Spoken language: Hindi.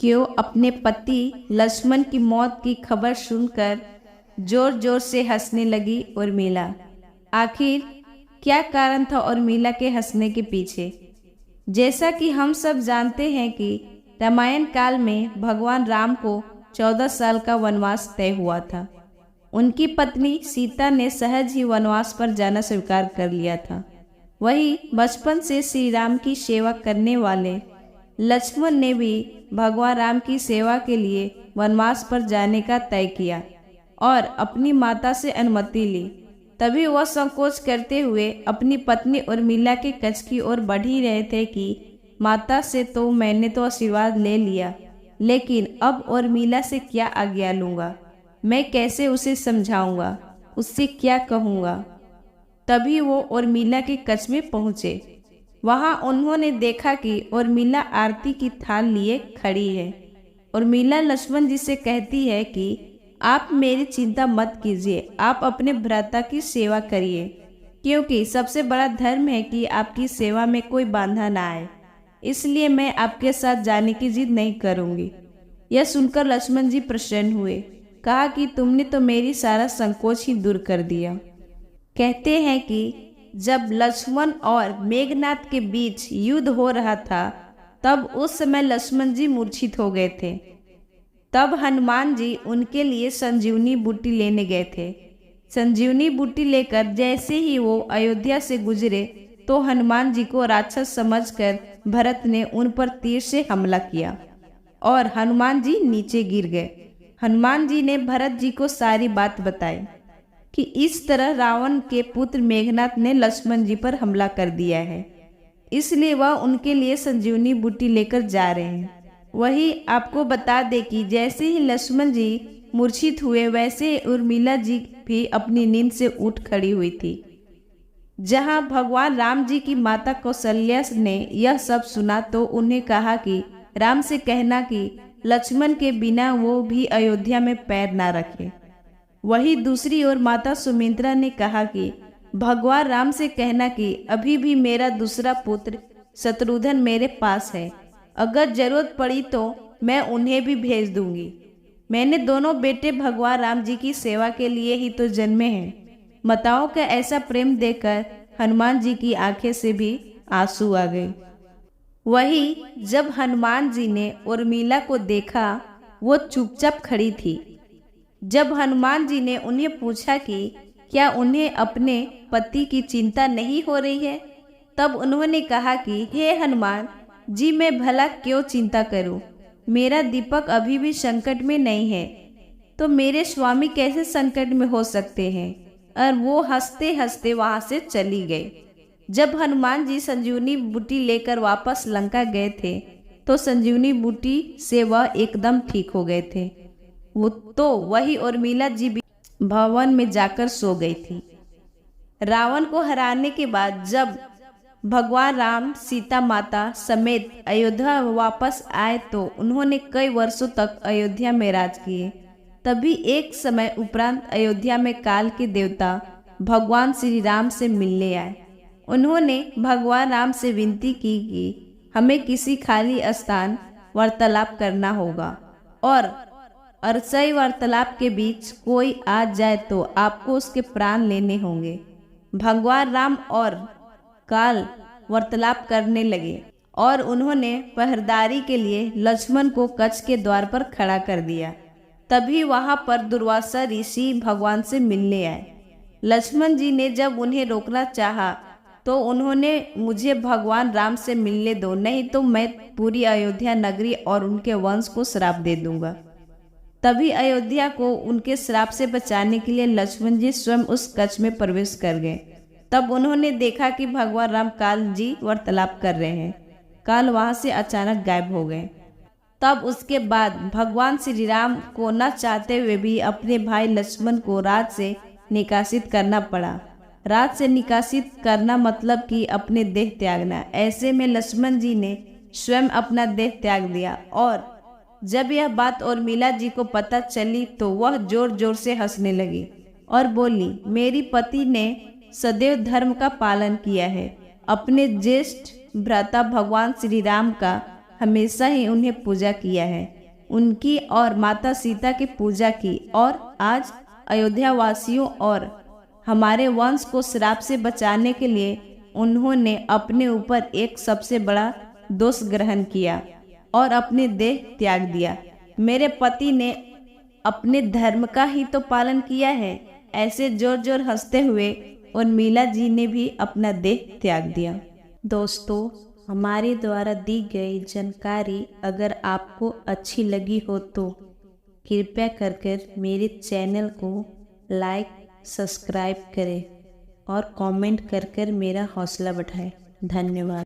क्यों अपने पति लक्ष्मण की मौत की खबर सुनकर जोर जोर से हंसने लगी उर्मिला। आखिर क्या कारण था उर्मिला के हंसने के पीछे? जैसा कि हम सब जानते हैं कि रामायण काल में भगवान राम को 14 साल का वनवास तय हुआ था। उनकी पत्नी सीता ने सहज ही वनवास पर जाना स्वीकार कर लिया था। वही बचपन से श्री राम की सेवा करने वाले लक्ष्मण ने भी भगवान राम की सेवा के लिए वनवास पर जाने का तय किया और अपनी माता से अनुमति ली। तभी वह संकोच करते हुए अपनी पत्नी उर्मिला के कक्ष की ओर बढ़ ही रहे थे कि माता से तो मैंने तो आशीर्वाद ले लिया, लेकिन अब उर्मिला से क्या आज्ञा लूँगा? मैं कैसे उसे समझाऊंगा? उससे क्या कहूँगा? तभी वो उर्मिला के कक्ष में पहुँचे। वहाँ उन्होंने देखा कि उर्मिला आरती की थाल लिए खड़ी है। उर्मिला लक्ष्मण जी से कहती है कि आप मेरी चिंता मत कीजिए, आप अपने भ्राता की सेवा करिए, क्योंकि सबसे बड़ा धर्म है कि आपकी सेवा में कोई बाधा ना आए। इसलिए मैं आपके साथ जाने की जिद नहीं करूँगी। यह सुनकर लक्ष्मण जी प्रसन्न हुए। कहा कि तुमने तो मेरी सारा संकोच ही दूर कर दिया। कहते हैं कि जब लक्ष्मण और मेघनाद के बीच युद्ध हो रहा था, तब उस समय लक्ष्मण जी मूर्छित हो गए थे। तब हनुमान जी उनके लिए संजीवनी बूटी लेने गए थे। संजीवनी बूटी लेकर जैसे ही वो अयोध्या से गुजरे तो हनुमान जी को राक्षस समझकर भरत ने उन पर तीर से हमला किया और हनुमान जी नीचे गिर गए। हनुमान जी ने भरत जी को सारी बात बताई कि इस तरह रावण के पुत्र मेघनाद ने लक्ष्मण जी पर हमला कर दिया है, इसलिए वह उनके लिए संजीवनी बूटी लेकर जा रहे हैं। वही आपको बता दे कि जैसे ही लक्ष्मण जी मूर्छित हुए, वैसे उर्मिला जी भी अपनी नींद से उठ खड़ी हुई थी। जहां भगवान राम जी की माता कौशल्या ने यह सब सुना तो उन्हें कहा कि राम से कहना कि लक्ष्मण के बिना वो भी अयोध्या में पैर ना रखे। वही दूसरी ओर माता सुमित्रा ने कहा कि भगवान राम से कहना कि अभी भी मेरा दूसरा पुत्र शत्रुघ्न मेरे पास है, अगर जरूरत पड़ी तो मैं उन्हें भी भेज दूंगी। मैंने दोनों बेटे भगवान राम जी की सेवा के लिए ही तो जन्मे हैं। माताओं का ऐसा प्रेम देखकर हनुमान जी की आंखें से भी आंसू आ गए। वही जब हनुमान जी ने उर्मिला को देखा, वो चुपचाप खड़ी थी। जब हनुमान जी ने उन्हें पूछा कि क्या उन्हें अपने पति की चिंता नहीं हो रही है, तब उन्होंने कहा कि हे हनुमान जी, मैं भला क्यों चिंता करूं? मेरा दीपक अभी भी संकट में नहीं है, तो मेरे स्वामी कैसे संकट में हो सकते हैं? और वो हंसते हंसते वहां से चली गई। जब हनुमान जी संजीवनी बूटी लेकर वापस लंका गए थे तो संजीवनी बूटी से वह एकदम ठीक हो गए थे। वो तो वही उर्मिला जी भी भवन में जाकर सो गई थी। रावण को हराने के बाद जब भगवान राम सीता माता समेत अयोध्या वापस आए तो उन्होंने कई वर्षों तक अयोध्या में राज किए। तभी एक समय उपरांत अयोध्या में काल के देवता भगवान श्री राम से मिलने आए। उन्होंने भगवान राम से विनती की कि हमें किसी खाली स्थान वार्तालाप करना होगा और अरसई वार्तालाप के बीच कोई आ जाए तो आपको उसके प्राण लेने होंगे। भगवान राम और काल वार्तालाप करने लगे और उन्होंने पहरेदारी के लिए लक्ष्मण को कक्ष के द्वार पर खड़ा कर दिया। तभी वहां पर दुर्वासा ऋषि भगवान से मिलने आए। लक्ष्मण जी ने जब उन्हें रोकना चाहा तो उन्होंने मुझे भगवान राम से मिलने दो, नहीं तो मैं पूरी अयोध्या नगरी और उनके वंश को श्राप दे दूंगा। तभी अयोध्या को उनके श्राप से बचाने के लिए लक्ष्मण जी स्वयं उस कक्ष में प्रवेश कर गए। तब उन्होंने देखा कि भगवान राम काल जी वार्तालाप कर रहे हैं। काल वहां से अचानक गायब हो गए। तब उसके बाद भगवान श्री राम को न चाहते हुए भी अपने भाई लक्ष्मण को राज से निकासित करना पड़ा। राज से निकासित करना मतलब कि अपने देह त्यागना। ऐसे में लक्ष्मण जी ने स्वयं अपना देह त्याग दिया और जब यह बात उर्मिला जी को पता चली तो वह जोर जोर से हंसने लगी और बोली, मेरी पति ने सदैव धर्म का पालन किया है। अपने ज्येष्ठ भ्राता भगवान श्री राम का हमेशा ही उन्हें पूजा किया है, उनकी और माता सीता की पूजा की, और आज अयोध्या वासियों और हमारे वंश को श्राप से बचाने के लिए उन्होंने अपने ऊपर एक सबसे बड़ा दोष ग्रहण किया और अपने देह त्याग दिया। मेरे पति ने अपने धर्म का ही तो पालन किया है। ऐसे जोर जोर हंसते हुए उर्मिला जी ने भी अपना देह त्याग दिया। दोस्तों, हमारे द्वारा दी गई जानकारी अगर आपको अच्छी लगी हो तो कृपया कर मेरे चैनल को लाइक, सब्सक्राइब करें और कमेंट कर मेरा हौसला बढ़ाएं। धन्यवाद।